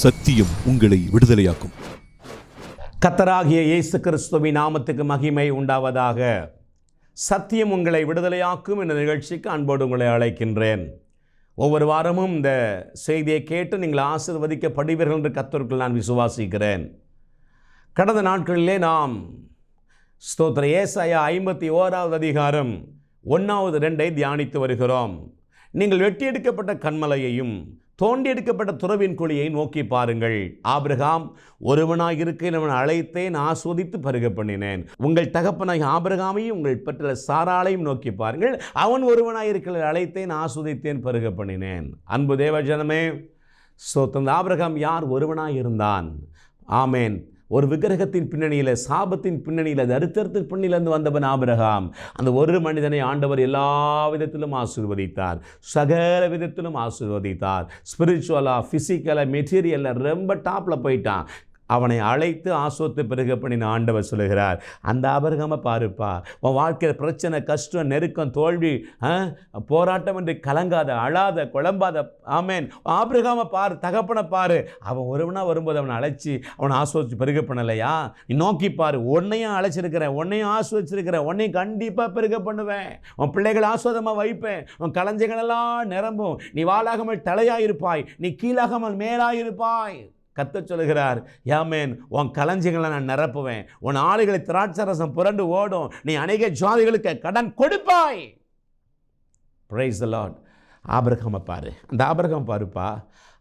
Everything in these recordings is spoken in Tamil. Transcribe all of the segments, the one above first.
சத்தியம் உங்களை விடுதலையாக்கும். கர்த்தராகிய இயேசு கிறிஸ்துவின் நாமத்துக்கு மகிமை உண்டாவதாக. சத்தியம் உங்களை விடுதலையாக்கும் என்ற நிகழ்ச்சிக்கு அன்போடு உங்களை அழைக்கின்றேன். ஒவ்வொரு வாரமும் இந்த செய்தியை கேட்டு நீங்கள் ஆசீர்வதிக்கப்படுவீர்கள் என்று கர்த்தருக்குள் நான் விசுவாசிக்கிறேன். கடந்த நாட்களிலே நாம் ஸ்தோத்திர ஏசாயா 51வது அதிகாரம் 1-2 தியானித்து வருகிறோம். நீங்கள் வெட்டி எடுக்கப்பட்ட கன்மலையையும் தோண்டி எடுக்கப்பட்ட துறவின் குழியை நோக்கி பாருங்கள். ஆபிரகாம் ஒருவனாய் இருக்கையில் அவன் அழைத்தேன், ஆஸ்வதித்து பருக பண்ணினேன். உங்கள் தகப்பனாய் ஆபிரகாமையும் உங்கள் பெற்ற சாராளையும் நோக்கி பாருங்கள். அவன் ஒருவனாய் இருக்கையில் அழைத்தேன், ஆஸ்வதித்தேன், பருக பண்ணினேன். அன்பு தேவஜனமே, ஸ்தோத்திரம். ஆபிரகாம் யார்? ஒருவனாய் இருந்தான். ஆமேன். ஒரு விக்கிரகத்தின் பின்னணியில், சாபத்தின் பின்னணியில், தரித்திரத்தின் பின்னணியிலிருந்து வந்தவன் ஆபிரகாம். அந்த ஒரு மனிதனை ஆண்டவர் எல்லா விதத்திலும் ஆசீர்வதித்தார், சகல விதத்திலும் ஆசீர்வதித்தார். ஸ்பிரிச்சுவலாக, ஃபிசிக்கலாக, மெட்டீரியலில் ரொம்ப டாப்பில் போயிட்டான். அவனை அழைத்து ஆசோத்து பெருக பண்ணின ஆண்டவர் சொல்லுகிறார், அந்த ஆபிரகாமை பாருப்பா. உன் வாழ்க்கையில் பிரச்சனை, கஷ்டம், நெருக்கம், தோல்வி, போராட்டம் என்று கலங்காத, அழாத, குழம்பாத. ஆமேன். ஆபிரகாமை பாரு, தகப்பனை பாரு. அவன் ஒருவனாக வரும்போது அவனை அழைச்சி அவனை ஆஸ்வதிச்சு பெருக பண்ணலையா? நீ நோக்கி பாரு. உன்னையும் அழைச்சிருக்கிறேன், உன்னையும் ஆஸ்வதிச்சிருக்கிறேன், உன்னையும் கண்டிப்பாக பெருக பண்ணுவேன். உன் பிள்ளைகளை ஆஸ்வாதமாக வைப்பேன். உன் களஞ்சிகளெல்லாம் நிரம்பும். நீ வாளாகாமல் தலையாயிருப்பாய், நீ கீழாகாமல் மேலாயிருப்பாய். கர்த்தர் சொல்லுகிறார், ஆமென். உன் களஞ்சியங்களை நான் நிரப்புவேன். உன் ஆளுகளை திராட்சரசம் புரண்டு ஓடும். நீ அநேக ஜாதிகளுக்கு கடன் கொடுப்பாய். Praise the lord. ஆபிரகாமை பாரு. அந்த ஆபிரகாம் பாருப்பா.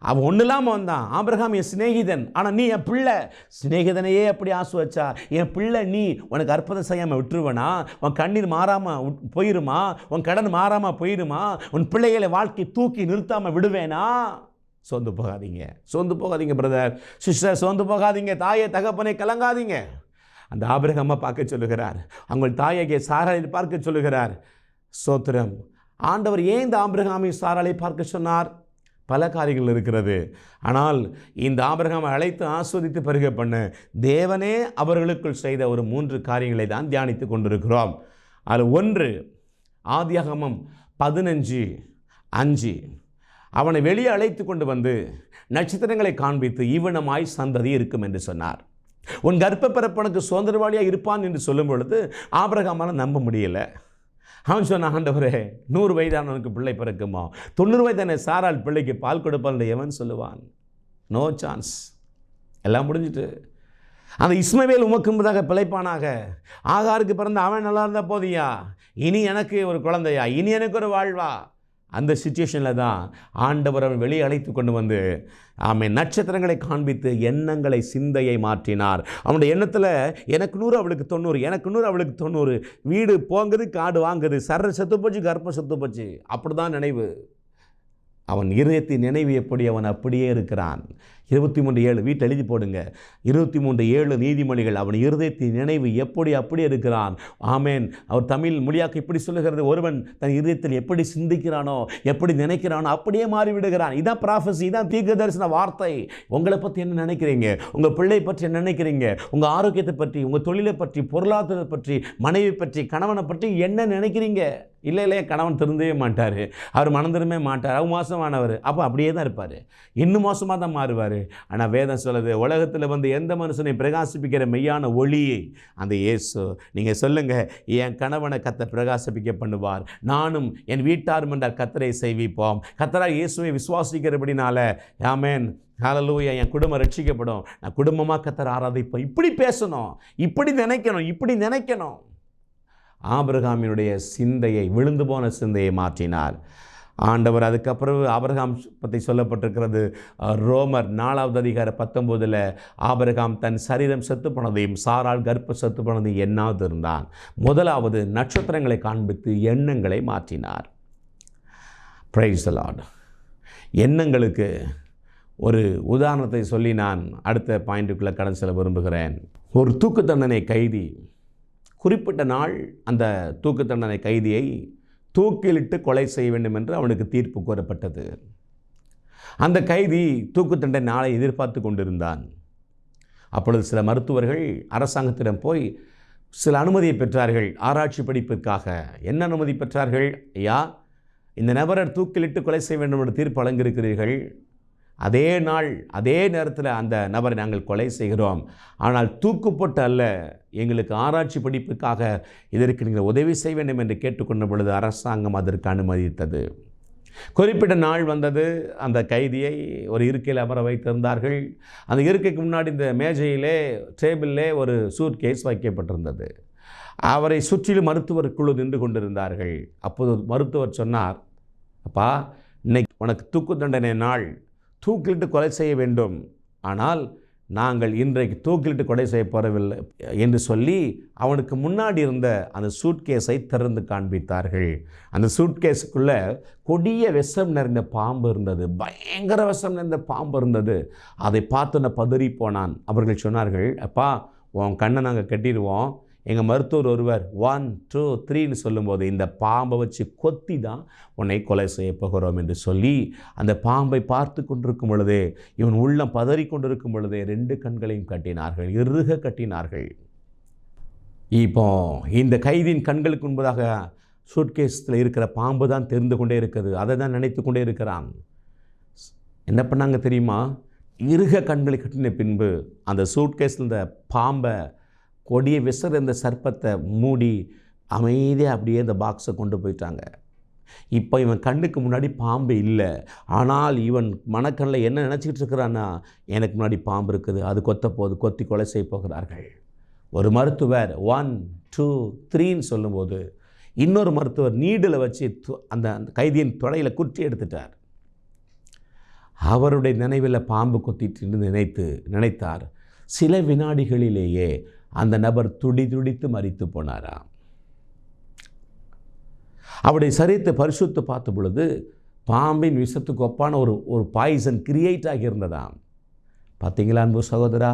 அவன் ஒன்றும் இல்லாமல் வந்தான். ஆபிரகாம் என் சிநேகிதன், ஆனால் நீ என் பிள்ளை. சிநேகிதனையே எப்படி ஆசுவச்சா? என் பிள்ளை நீ. உனக்கு அற்புதம் செய்யாமல் விட்டுருவனா? உன் கண்ணீர் மாறாமல் போயிருமா? உன் கடன் மாறாமல் போயிருமா? உன் பிள்ளைகளை வாழ்க்கை தூக்கி நிறுத்தாமல் விடுவேனா? சோர்ந்து போகாதீங்க, சோர்ந்து போகாதீங்க பிரதர், சிஸ்டர், சோர்ந்து போகாதீங்க. தாயை தகப்பனை கலங்காதீங்க. அந்த ஆபிரகாமை பார்க்க சொல்லுகிறார். உங்கள் தாயை சாராளை பார்க்க சொல்லுகிறார். ஸ்தோத்திரம். ஆண்டவர் ஏன் இந்த ஆபிரகாமை சாராளை பார்க்க சொன்னார்? பல காரியங்கள் இருக்கிறது. ஆனால் இந்த ஆபிரகாமை அழைத்து ஆஸ்வதித்து பருக பண்ண தேவனே அவர்களுக்குள் செய்த ஒரு 3 காரியங்களை தான் தியானித்து கொண்டிருக்கிறோம். அதில் ஒன்று, ஆதியாகமம் 15:5. அவனை வெளியே அழைத்து கொண்டு வந்து நட்சத்திரங்களை காண்பித்து இவ்வனமாய் சந்ததி இருக்கும் என்று சொன்னார். உன் கர்ப்ப பிறப்பனுக்கு சுதந்திரவாளியாக இருப்பான் என்று சொல்லும் பொழுது ஆபிரகாமால் நம்ப முடியலை. அவன் சொன்ன, ஆண்டவரே, 100 வயதானவனுக்கு பிள்ளை பிறக்குமா? 90 வயதான சாராள் பிள்ளைக்கு பால் கொடுப்பான் எவன் சொல்லுவான்? No chance. எல்லாம் முடிஞ்சிட்டு. அந்த இஸ்மவேல் உமக்கு முன்பதாக பிழைப்பானாக. ஆகாருக்கு பிறந்த அவன் நல்லா இருந்தால் போதியா? இனி எனக்கு ஒரு குழந்தையா? இனி எனக்கு ஒரு வாழ்வா? அந்த சிச்சுவேஷனில் தான் ஆண்டவர் அவன் வெளியே அழைத்து கொண்டு வந்து அவன் நட்சத்திரங்களை காண்பித்து எண்ணங்களை, சிந்தையை மாற்றினார். அவனுடைய எண்ணத்தில் எனக்கு 100 அவளுக்கு 90, எனக்கு 100 அவளுக்கு 90. வீடு போங்குது, காடு வாங்குது, சர்ற செத்து போச்சு, கர்ப்பம் செத்து போச்சு. அப்படி தான் நினைவு. அவன் இருதயத்தின் நினைவு எப்படி? அவன் அப்படியே இருக்கிறான். 23:7 வீட்டில் எழுதி போடுங்க. 23:7 நீதிமொழிகள். அவன் இருதயத்தின் நினைவு எப்படி? அப்படியே இருக்கிறான். ஆமேன். அவர் தமிழ் மொழியாக்க இப்படி சொல்லுகிறது, ஒருவன் தன் இருதயத்தில் எப்படி சிந்திக்கிறானோ, எப்படி நினைக்கிறானோ அப்படியே மாறிவிடுகிறான். இதான் ப்ராஃபஸி, இதான் தீர்க்க தரிசன வார்த்தை. உங்களை பற்றி என்ன நினைக்கிறீங்க? உங்கள் பிள்ளை பற்றி என்ன நினைக்கிறீங்க? உங்கள் ஆரோக்கியத்தை பற்றி, உங்கள் தொழிலை பற்றி, பொருளாதாரத்தை பற்றி, மனைவி பற்றி, கணவனை பற்றி என்ன நினைக்கிறீங்க? இல்லையே, கணவன் திருந்தவே மாட்டார், அவர் மனம் திரும்பவே மாட்டார், அவர் மோசமானவர். அப்போ அப்படியே தான் இருப்பார், இன்னும் மோசமாக தான் மாறுவார். ஆனால் வேதம் சொல்லுது, உலகத்தில் வந்து எந்த மனுஷனை பிரகாசிப்பிக்கிற மெய்யான ஒளியை அந்த இயேசு. நீங்கள் சொல்லுங்கள், என் கணவனை கர்த்தர் பிரகாசிப்பிக்க பண்ணுவார், நானும் என் வீட்டாரும் என்றால் கர்த்தரை செய்விப்போம். கர்த்தராக இயேசுவை விசுவாசிக்கிறபடினால ஆமென், ஹல்லேலூயா, என் குடும்பம் ரட்சிக்கப்படும், நான் குடும்பமாக கர்த்தரை ஆராதிப்போம். இப்படி பேசணும், இப்படி நினைக்கணும், இப்படி நினைக்கணும். ஆபிரகாமினுடைய சிந்தையை, விழுந்து போன சிந்தையை மாற்றினார் ஆண்டவர். அதுக்கப்புறம் ஆபிரகாம் பற்றி சொல்லப்பட்டிருக்கிறது. ரோமர் 4வது அதிகாரம் 19 ஆபிரகாம் தன் சரீரம் செத்து போனதையும் சாராள் கர்ப்ப செத்து போனதையும் எண்ணாது இருந்தான். முதலாவது, நட்சத்திரங்களை காண்பித்து எண்ணங்களை மாற்றினார். Price the Lord. எண்ணங்களுக்கு ஒரு உதாரணத்தை சொல்லி நான் அடுத்த பாயிண்ட்டுக்குள்ளே கடந்து செல்ல விரும்புகிறேன். ஒரு தூக்கு தண்டனை கைதி, குறிப்பிட்ட நாள் அந்த தூக்கு தண்டனை கைதியை தூக்கிலிட்டு கொலை செய்ய வேண்டும் என்று அவனுக்கு தீர்ப்பு கூறப்பட்டது. அந்த கைதி தூக்கு தண்டனை நாளை எதிர்பார்த்து கொண்டிருந்தான். அப்பொழுது சில மருத்துவர்கள் அரசாங்கத்திடம் போய் சில அனுமதியை பெற்றார்கள், ஆராய்ச்சி படிப்பிற்காக. என்ன அனுமதி பெற்றார்கள்? ஐயா, இந்த நபரை தூக்கிலிட்டு கொலை செய்ய வேண்டும் என்று தீர்ப்பு வழங்கியிருக்கிறீர்கள், அதே நாள் அதே நேரத்தில் அந்த நபரை நாங்கள் கொலை செய்கிறோம், ஆனால் தூக்குப்பட்டு அல்ல, எங்களுக்கு ஆராய்ச்சி படிப்புக்காக இதற்கு நீங்கள் உதவி செய்ய வேண்டும் என்று கேட்டுக்கொண்ட பொழுது அரசாங்கம் அதற்கு அனுமதித்தது. குறிப்பிட்ட நாள் வந்தது. அந்த கைதியை ஒரு இருக்கையில் அமர வைத்திருந்தார்கள். அந்த இருக்கைக்கு முன்னாடி இந்த மேஜையிலே டேபிளிலே ஒரு சூட்கேஸ் வைக்கப்பட்டிருந்தது. அவரை சுற்றிலும் மருத்துவர் குழு நின்று கொண்டிருந்தார்கள். அப்போது மருத்துவர் சொன்னார், அப்பா, இன்னைக்கு உனக்கு தூக்கு தண்டனை நாள், தூக்கிலிட்டு கொலை செய்ய வேண்டும், ஆனால் நாங்கள் இன்றைக்கு தூக்கிலிட்டு கொலை செய்ய போறவில்லை என்று சொல்லி அவனுக்கு முன்னாடி இருந்த அந்த சூட்கேஸை திறந்து காண்பித்தார்கள். அந்த சூட்கேஸுக்குள்ளே கொடிய விஷம் நிறைந்த பாம்பு இருந்தது, பயங்கர விஷம் நிறைந்த பாம்பு இருந்தது. அதை பார்த்து பதறி போனான். அவர்கள் சொன்னார்கள், அப்பா, உன் கண்ணை நாங்கள் கட்டிடுவோம், எங்கள் மருத்துவர் ஒருவர் 1 2 3ன்னு சொல்லும்போது இந்த பாம்பை வச்சு கொத்தி தான் உன்னை கொலை செய்ய போகிறோம் என்று சொல்லி அந்த பாம்பை பார்த்து கொண்டிருக்கும் பொழுதே, இவன் உள்ளம் பதறி கொண்டிருக்கும் பொழுதே 2 கண்களையும் கட்டினார்கள், இறுக கட்டினார்கள். இப்போ இந்த கைதியின் கண்களுக்கு முன்பதாக சூட்கேஸில் இருக்கிற பாம்பு தான் தெரிந்து கொண்டே இருக்குது, அதை தான் நினைத்து கொண்டே இருக்கிறான். என்ன பண்ணாங்க தெரியுமா? இறுக கண்களை கட்டின பின்பு அந்த சூட்கேஸில் இந்த பாம்பை, கொடிய விசர் இந்த சர்ப்பத்தை மூடி அமைதியாக அப்படியே இந்த பாக்ஸை கொண்டு போயிட்டாங்க. இப்போ இவன் கண்ணுக்கு முன்னாடி பாம்பு இல்லை, ஆனால் இவன் மனக்கண்ணில் என்ன நினச்சிக்கிட்டு இருக்கிறான்னா, எனக்கு முன்னாடி பாம்பு இருக்குது, அது கொத்தி கொலை செய்ய போகிறார்கள். ஒரு மருத்துவர் 1 2 3ன்னு சொல்லும்போது இன்னொரு மருத்துவர் நீடில் வச்சு அந்த கைதியின் தொடையில் குற்றி எடுத்துட்டார். அவருடைய நினைவில் பாம்பு கொத்திட்டு நினைத்தார். சில வினாடிகளிலேயே அந்த நபர் துடித்து மரித்து போனாராம். அவருடைய சரீரத்தை பரிசுத்து பார்த்த பொழுது பாம்பின் விஷத்துக்கு ஒப்பான ஒரு பாய்சன் கிரியேட் ஆகியிருந்ததாம். பார்த்தீங்களா அன்பு சகோதரா,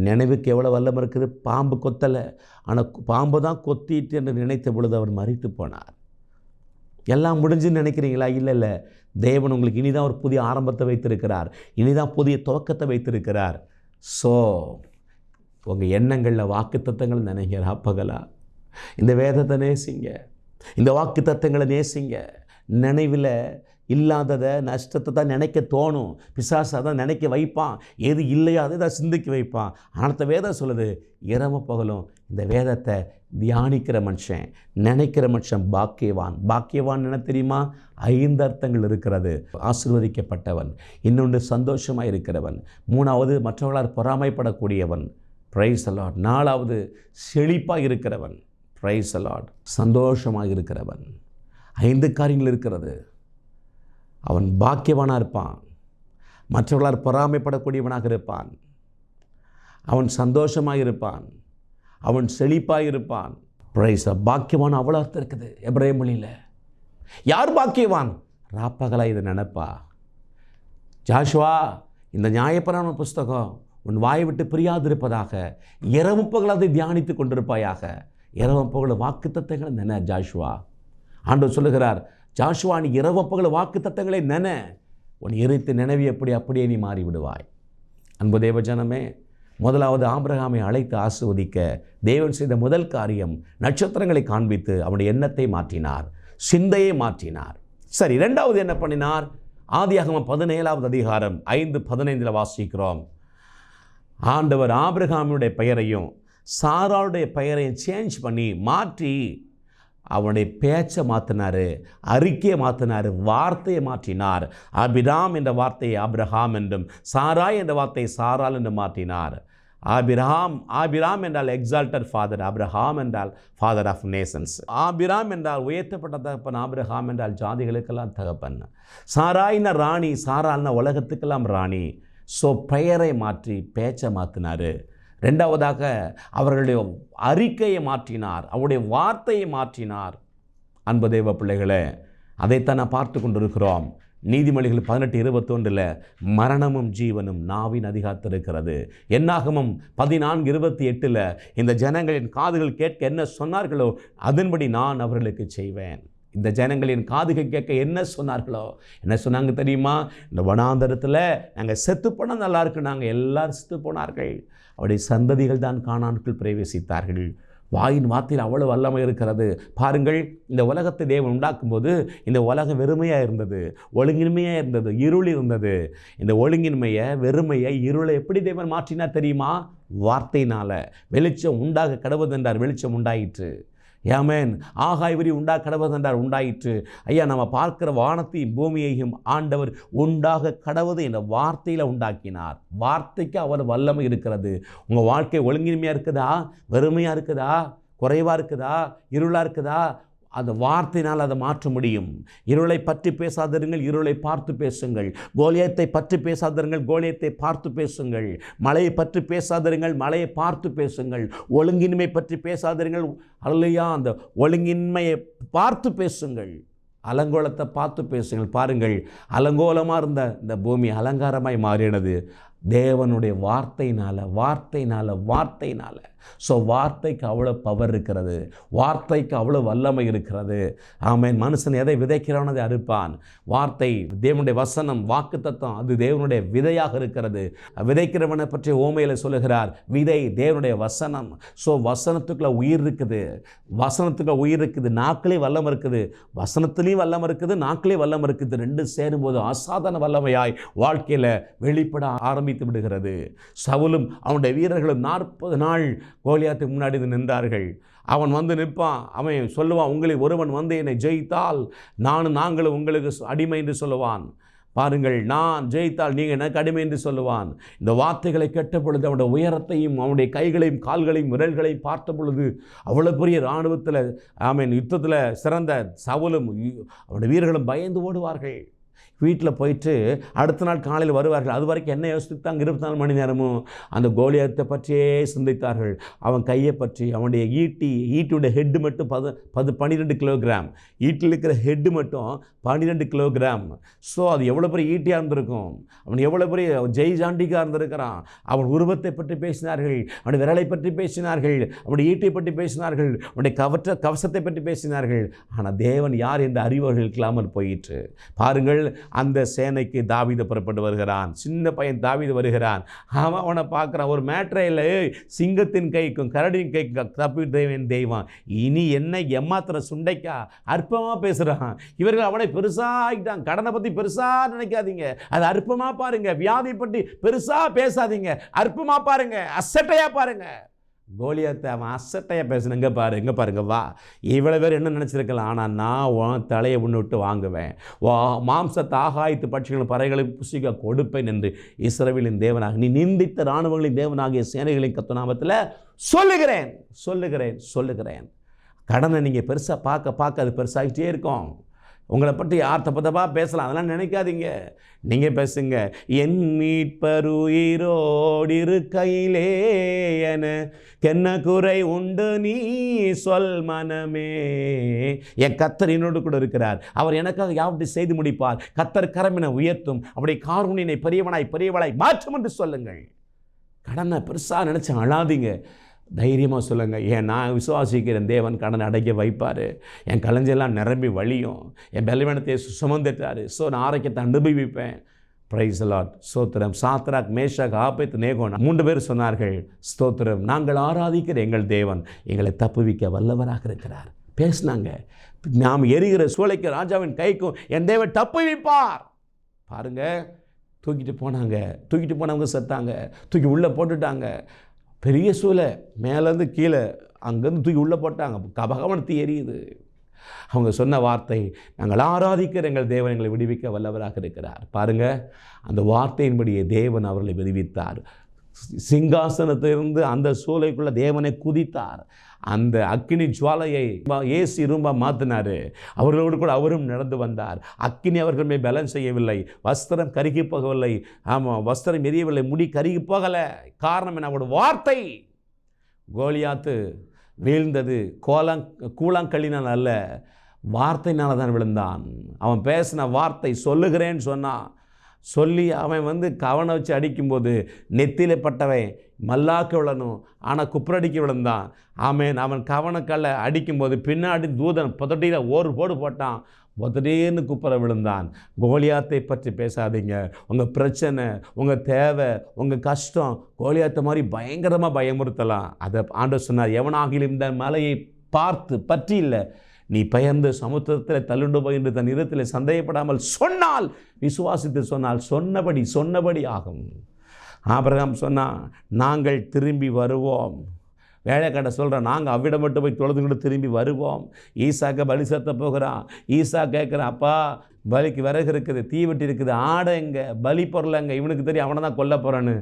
நினைவுக்கு எவ்வளோ வல்லம் இருக்குது. பாம்பு கொத்தலை, ஆனால் பாம்பு தான் கொத்திட்டு என்று நினைத்த பொழுது அவர் மரித்து போனார். எல்லாம் முடிஞ்சுன்னு நினைக்கிறீங்களா? இல்லை, தேவன் உங்களுக்கு இனிதான் ஒரு புதிய ஆரம்பத்தை வைத்திருக்கிறார், இனிதான் புதிய துவக்கத்தை வைத்திருக்கிறார். ஸோ உங்கள் எண்ணங்களில் வாக்கு தத்தங்கள் நினைக்கிறா பகலா, இந்த வேதத்தை நேசிங்க, இந்த வாக்கு தத்தங்களை நேசிங்க. நினைவில் இல்லாததை, நஷ்டத்தை தான் நினைக்க தோணும். பிசாசை தான் நினைக்க வைப்பான், எது இல்லையோ அதை தான் சிந்திக்க வைப்பான். ஆனால் வேதம் சொல்லுது, இரவு பகலும் இந்த வேதத்தை தியானிக்கிற மனுஷன், நினைக்கிற மனுஷன் பாக்கியவான். பாக்கியவான் என்ன தெரியுமா? 5 அர்த்தங்கள் இருக்கிறது. ஆசீர்வதிக்கப்பட்டவன், இன்னொன்று சந்தோஷமாக இருக்கிறவன், 3வது மற்றவர்களால் பொறாமைப்படக்கூடியவன், பிரைஸ் தி லார்ட், 4வது செழிப்பாக இருக்கிறவன், பிரைஸ் தி லார்ட், சந்தோஷமாக இருக்கிறவன். 5 காரியங்கள் இருக்கிறது. அவன் பாக்கியவானாக இருப்பான், மற்றவர்களால் பொறாமைப்படக்கூடியவனாக இருப்பான், அவன் சந்தோஷமாக இருப்பான், அவன் செழிப்பாக இருப்பான். பிரைஸ். பாக்கியவான் அவ்வளோ அர்த்தம் இருக்குது எபிரேய மொழியில். யார் பாக்கியவான்? ராப்பகலா இதை நினைப்பா. ஜாஷுவா, இந்த நியாயப்பிரமாண புஸ்தகம் உன் வாயை விட்டு பிரியாதிருப்பதாக, இரவு பகல் அதை தியானித்து கொண்டிருப்பாயாக. இரவு பகல் வாக்கு தத்தங்களை நினை ஜாஷுவா. ஆண்டவர் சொல்லுகிறார், ஜாஷுவா, நீ இரவு பகல் வாக்கு தத்தங்களை நினை, உன் எரித்து நினைவு அப்படியே நீ மாறிவிடுவாய். அன்பு தேவஜனமே, முதலாவது ஆபிரகாமை அழைத்து ஆசீர்வதிக்க தேவன் செய்த முதல் காரியம் நட்சத்திரங்களை காண்பித்து அவனுடைய எண்ணத்தை மாற்றினார், சிந்தையை மாற்றினார். சரி, 2வது என்ன பண்ணினார்? ஆதியாகமம் 17வது அதிகாரம் 5:15 வாசிக்கிறோம். ஆண்டவர் ஆபிரகாமுடைய பெயரையும் சாராளுடைய பெயரையும் சேஞ்ச் பண்ணி மாற்றி அவனுடைய பேச்சை மாற்றினார், அறிக்கையை மாற்றினார், வார்த்தையை மாற்றினார். ஆபிராம் என்ற வார்த்தையை ஆபிரகாம் என்றும், சாராய் என்ற வார்த்தையை சாரால் என்று மாற்றினார். ஆபிராம் என்றால் எக்ஸால்டட் ஃபாதர், ஆபிரகாம் என்றால் ஃபாதர் ஆஃப் நேஷன்ஸ். ஆபிராம் என்றால் உயர்த்தப்பட்ட தகப்பன், ஆபிரகாம் என்றால் ஜாதிகளுக்கெல்லாம் தகப்பன். சாராய்னா ராணி, சாரால்னா உலகத்துக்கெல்லாம் ராணி. ஸோ பெயரை மாற்றி பேச்சை மாற்றினார். 2வதாக அவர்களுடைய அறிக்கையை மாற்றினார், அவருடைய வார்த்தையை மாற்றினார். அன்பு தேவ பிள்ளைகளே, அதைத்தான் நான் பார்த்து கொண்டிருக்கிறோம். நீதிமொழிகள் 18:21 மரணமும் ஜீவனும் நாவின் அதிகாரத்தில் இருக்கிறது. என்னாகமம் 14:28 இந்த ஜனங்களின் காதுகள் கேட்க என்ன சொன்னார்களோ அதன்படி நான் அவர்களுக்கு செய்வேன். இந்த ஜனங்களின் காதுகள் கேட்க என்ன சொன்னார்களோ, என்ன சொன்னாங்க தெரியுமா? இந்த வனாந்தரத்தில் நாங்கள் செத்து போனால் நல்லா இருக்கு, நாங்கள் எல்லாரும் செத்து போனார்கள், அவருடைய சந்ததிகள் தான் கானானுக்குள் பிரவேசித்தார்கள். வாயின் வார்த்தையில் அவ்வளவு வல்லமை இருக்கிறது. பாருங்கள், இந்த உலகத்தை தேவன் உண்டாக்கும்போது இந்த உலகம் வெறுமையாக இருந்தது, ஒழுங்கின்மையாக இருந்தது, இருள் இருந்தது. இந்த ஒழுங்கின்மையை, வெறுமையை, இருளை எப்படி தேவன் மாற்றினார் தெரியுமா? வார்த்தையினால். வெளிச்சம் உண்டாக கடவுதென்றார், வெளிச்சம் உண்டாயிற்று. ஆமென். ஆகாய விரி கடவுதென்றார், உண்டாயிற்று. ஐயா, நம்ம பார்க்கிற வானத்தையும் பூமியையும் ஆண்டவர் உண்டாக கடவுது என்ற வார்த்தையில் உண்டாக்கினார். வார்த்தைக்கு அவர் வல்லமை இருக்கிறது. உங்கள் வாழ்க்கை ஒழுங்கின்மையாக இருக்குதா, வெறுமையாக இருக்குதா, குறைவாக இருக்குதா, இருளாக இருக்குதா? அந்த வார்த்தையினால் அதை மாற்ற முடியும். இருளை பற்றி பேசாதிருங்கள், இருளை பார்த்து பேசுங்கள். கோலியத்தை பற்றி பேசாதிருங்கள், கோலியத்தை பார்த்து பேசுங்கள். மலையை பற்றி பேசாதிருங்கள், மலையை பார்த்து பேசுங்கள். ஒழுங்கின்மை பற்றி பேசாதிருங்கள், அல்லையா, அந்த ஒழுங்கின்மையை பார்த்து பேசுங்கள். அலங்கோலத்தை பார்த்து பேசுங்கள். பாருங்கள், அலங்கோலமாக இருந்த இந்த பூமி அலங்காரமாய் மாறினது தேவனுடைய வார்த்தையினால். ஸோ வார்த்தைக்கு அவ்வளோ பவர் இருக்கிறது, வார்த்தைக்கு அவ்வளோ வல்லமை இருக்கிறது. ஆமென். மனுஷன் எதை விதைக்கிறானோ அதை அறுப்பான். வார்த்தை, தேவனுடைய வசனம், வாக்கு தத்துவம், அது தேவனுடைய விதையாக இருக்கிறது. விதைக்கிறவனை பற்றி ஓமையில் சொல்லுகிறார், விதை தேவனுடைய வசனம். ஸோ வசனத்துக்குள்ள உயிர் இருக்குது, நாக்கிலே வல்லம் இருக்குது, வசனத்துலேயும் வல்லம் இருக்குது, நாக்கிலே வல்லம் இருக்குது. ரெண்டும் சேரும்போது அசாதாரண வல்லமையாய் வாழ்க்கையில் வெளிப்பட ஆரம்பித்து விடுகிறது. சவுலும் அவனுடைய வீரர்களும் 40 நாள் கோலியாத்துக்கு முன்னாடி நின்றார்கள். அவன் வந்து நிற்பான், அவன் சொல்லுவான், உங்களில் ஒருவன் வந்து என்னை ஜெயித்தால் நாங்களும் உங்களுக்கு அடிமை என்று சொல்லுவான். பாருங்கள், நான் ஜெயித்தால் நீங்கள் எனக்கு அடிமை என்று சொல்லுவான். இந்த வார்த்தைகளை கேட்ட பொழுது அவனுடைய உயரத்தையும் அவனுடைய கைகளையும் கால்களையும் விரல்களையும் பார்த்த பொழுது அவ்வளோ பெரிய இராணுவத்தில், ஆமென், யுத்தத்தில் சிறந்த சவுலும் அவனுடைய வீரர்களும் பயந்து ஓடுவார்கள். வீட்டில் போயிட்டு அடுத்த நாள் காலையில் வருவார்கள். அது வரைக்கும் என்ன யோசித்தாங்க? 24 மணி நேரமும் அந்த கோலியாத்தை பற்றியே சிந்தித்தார்கள். அவன் கையை பற்றி, அவனுடைய ஈட்டியுடைய ஹெட்டு மட்டும் 12 கிலோகிராம், ஈட்டில் இருக்கிற ஹெட்டு மட்டும் 12 கிலோகிராம். ஸோ அது எவ்வளோ பெரிய ஈட்டியாக இருந்திருக்கும், அவன் எவ்வளோ பெரிய ஜெய்ஜாண்டிக்காக இருந்திருக்கிறான். அவன் உருவத்தை பற்றி பேசினார்கள், அவனுடைய விரலை பற்றி பேசினார்கள், அவனுடைய ஈட்டை பற்றி பேசினார்கள், அவனுடைய கவசத்தை பற்றி பேசினார்கள். ஆனால் தேவன் யார் என்று அறிவர்களுக்கு இல்லாமல் போயிற்று. பாருங்கள், அந்த சேனைக்கு தாவீது புறப்பட்டு வருகிறான். சின்ன பையன் தாவீது வருகிறான். அவனை பார்க்குறான். ஒரு மேட்ரையில் சிங்கத்தின் கைக்கும் கரடின் கைக்கும் தப்பி தெய்வம், இனி என்ன எம்மாத்திர சுண்டைக்கா அற்பமாக பேசுகிறான். இவர்கள் அவனை பெருசாக ஆகிட்டான். கடனை பற்றி பெருசாக நினைக்காதீங்க, அது அற்பமாக பாருங்கள். வியாதி பற்றி பெருசாக பேசாதீங்க, அற்பமாக பாருங்கள், அசட்டையாக பாருங்கள். கோலியாத்தை அவன் அசட்டையாக பேசுன, இங்கே பாருங்க வா. இவ்வளோ பேர் என்ன நினச்சிருக்கலாம், ஆனால் நான் உன் தலையை ஒன்று விட்டு வாங்குவேன், மாம்சத்தை ஆகாயத்து பட்சிகளும் பறவைகளை புசிக்க கொடுப்பேன் என்று இஸ்ரவேலின் தேவனாக, நீ நிந்தித்த இராணுவங்களின் தேவனாகிய சேனைகளின் கர்த்தர் நாமத்தில் சொல்லுகிறேன். கடனை நீங்கள் பெருசாக பார்க்க அது பெருசாகிட்டே இருக்கும். உங்களை பற்றி யார் தப்பாக பேசலாம், அதெல்லாம் நினைக்காதீங்க. நீங்கள் பேசுங்க, என் மீட்பருயிரோடு இருக்கையிலே என்ன குறை உண்டு நீ சொல் மனமே. என் கர்த்தர் என்னோடு கூட இருக்கிறார், அவர் எனக்காக யாவற்றை செய்து முடிப்பார். கர்த்தர் கரமினை உயர்த்தும், அவருடைய காருண்யனை பெரியவளாய் மாற்றும் என்று சொல்லுங்கள். கடனை பெருசாக நினச்சி அழாதீங்க, தைரியமாக சொல்லுங்கள், ஏன் நான் விசுவாசிக்கிறேன் தேவன் கடனை அடைக்க வைப்பார். என் கலைஞ்செல்லாம் நிரம்பி வழியும், என் பலவீனத்தை சுமந்துட்டார். ஸோ நான் ஆரோக்கியத்தை அனுபவிப்பேன். Praise the lord. ஸ்தோத்திரம். சாத்ராக், மேஷாக், ஆபேத், நேகோன் 3 பேர் சொன்னார்கள், ஸ்தோத்திரம், நாங்கள் ஆராதிக்கிற எங்கள் தேவன் எங்களை தப்புவிக்க வல்லவராக இருக்கிறார். பேசினாங்க, நாம் எரிகிற சூளைக்கு ராஜாவின் கைக்கும் என் தேவன் தப்புவிப்பார். பாருங்கள், தூக்கிட்டு போனவங்க செத்தாங்க, தூக்கி உள்ளே போட்டுட்டாங்க. பெரிய சூளை மேலேருந்து கீழே அங்கேருந்து தூக்கி உள்ளே போட்டாங்க, கபகவனத்து எரியுது. அவங்க சொன்ன வார்த்தை, நாங்கள் ஆராதிக்கிற எங்கள் தேவன் எங்களை விடுவிக்க வல்லவராக இருக்கிறார். பாருங்கள், அந்த வார்த்தையின்படியே தேவன் அவர்களை விடுவித்தார். சிங்காசனத்திலிருந்து அந்த சூளைக்குள்ளே தேவனை குதித்தார். அந்த அக்கினி ஜுவாலையை ஏசி ரூபாக மாற்றினார். அவர்களோடு கூட அவரும் நடந்து வந்தார். அக்கினி அவர்கள் மேல் பலன் செய்யவில்லை, வஸ்திரம் கருகி போகவில்லை. ஆமாம், வஸ்திரம் எரியவில்லை, முடி கருகி போகலை. காரணம் என்ன? அவரோட வார்த்தை. கோலியாத்து வீழ்ந்தது கூழாங்கல்லினால் அல்ல, வார்த்தையினால தான் விழுந்தான். அவன் பேசின வார்த்தை, சொல்லுகிறேன்னு சொன்னான். சொல்லி அவன் கவனை வச்சு அடிக்கும்போது நெத்தியில் பட்டவன் மல்லாக்க விழணும், ஆனால் குப்புரடிக்க விழுந்தான். ஆமேன். அவன் கவனக்கல்லை அடிக்கும்போது பின்னாடி தூதன் புதட்டியில் ஒரு போடு போட்டான். முதலேன்னு குப்புற விழுந்தான். கோலியாத்தை பற்றி பேசாதீங்க. உங்கள் பிரச்சனை, உங்கள் தேவை, உங்கள் கஷ்டம் கோலியாத்தை மாதிரி பயங்கரமாக பயமுறுத்தலாம். அதை ஆண்டவர் சொன்னார், எவனாகிலும் இந்த மலையை பார்த்து பற்றி இல்லை, நீ பெயர்ந்து சமுத்திரத்தில் தள்ளுண்டு போய் என்று தன் இருதயத்தில் சந்தேகப்படாமல் சொன்னால், விசுவாசித்து சொன்னால் சொன்னபடி ஆகும். ஆபிரகாம் சொன்னால், நாங்கள் திரும்பி வருவோம். வேலைக்காட்ட சொல்கிறேன், நாங்கள் அவ்விடம் மட்டும் போய் தொழுதுகிட்டு திரும்பி வருவோம். ஈசாக்க பலி செலுத்த போகிறான். ஈசா கேட்குறான், அப்பா பலிக்கு விறகு இருக்குது, தீவெட்டி இருக்குது, ஆடை எங்கே, பலி பொருளைங்க, இவனுக்கு தெரியும் அவனை தான் கொல்ல போகிறான்னு.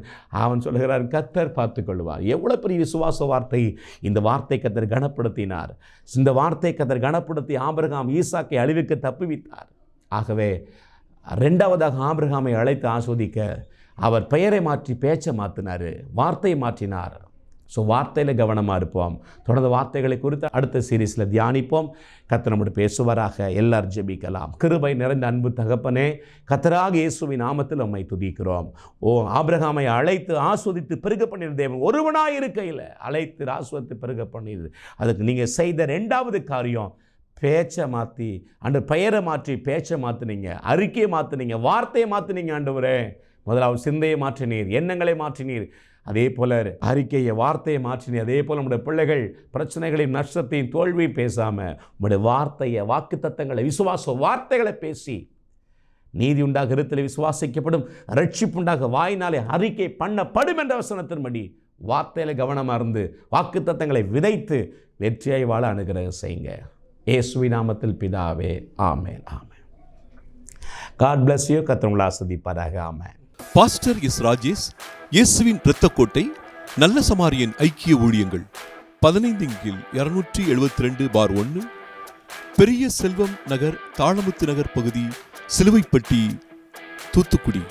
அவன் சொல்கிறார், கர்த்தர் பார்த்து கொள்வார். எவ்வளோ பெரிய விசுவாச வார்த்தை! இந்த வார்த்தை கர்த்தர் கனப்படுத்தினார். இந்த வார்த்தை கர்த்தர் கனப்படுத்தி ஆபிரகாம் ஈசாக்கை அழிவுக்கு தப்புவித்தார். ஆகவே ரெண்டாவதாக ஆபிரகாமை அழைத்து ஆஸ்வதிக்க அவர் பெயரை மாற்றி பேச்சை மாற்றினார், வார்த்தையை மாற்றினார். ஸோ வார்த்தையில் கவனமாக இருப்போம். தொடர்ந்து வார்த்தைகளை குறித்து அடுத்த சீரீஸில் தியானிப்போம். கர்த்தர் நம்மோடு பேசுவாராக. எல்லாரும் ஜெபிக்கலாம். கிருபை நிறைந்த அன்பு தகப்பனே, கர்த்தராகிய இயேசுவின் நாமத்தில் உம்மை துதிக்கிறோம். ஆபிரகாமை அழைத்து ஆஸ்வதித்து பெருக பண்ணின தேவன் ஒருவனாக இருக்கையில் அழைத்து ஆஸ்வதித்து பெருக பண்ணியது. அதுக்கு நீங்கள் செய்த ரெண்டாவது காரியம், பேச்சை மாற்றி, அந்த பெயரை மாற்றி பேச்சை மாற்றினீங்க, அறிக்கையை மாற்றினீங்க, வார்த்தையை மாற்றினீங்க. ஆண்டவரே, முதலாவது சிந்தையை மாற்றினீர், எண்ணங்களை மாற்றினீர், அதே போல் அறிக்கையை வார்த்தையை மாற்றினீர். அதே போல் நம்முடைய பிள்ளைகள் பிரச்சனைகளையும் நஷ்டத்தையும் தோல்வியும் பேசாமல் உங்களுடைய வார்த்தையை, வாக்கு தத்தங்களை, விசுவாச வார்த்தைகளை பேசி நீதி உண்டாக இருத்தலை விசுவாசிக்கப்படும், ரட்சிப்பு உண்டாக வாயினாலே அறிக்கை பண்ணப்படும் என்ற வசனத்தின்படி வார்த்தையில் கவனமாக இருந்து வாக்கு தத்தங்களை விதைத்து வெற்றியை வாழ அனுகிரகம் செய்யுங்க. இயேசுவின் நாமத்தில் பிதாவே, amen, amen. God bless you. கர்த்தர் உங்களை ஆசீர்வதிப்பாராக. ஆமென். Pastor S. ராஜேஷ், இயேசுவின் இரத்தக்கோட்டை, நல்ல சமாரியன் ஐக்கிய ஊழியங்கள், 15/272/1, பெரிய செல்வம் நகர், தாளமுத்து நகர் பகுதி, சிலுவைப்பட்டி, தூத்துக்குடி.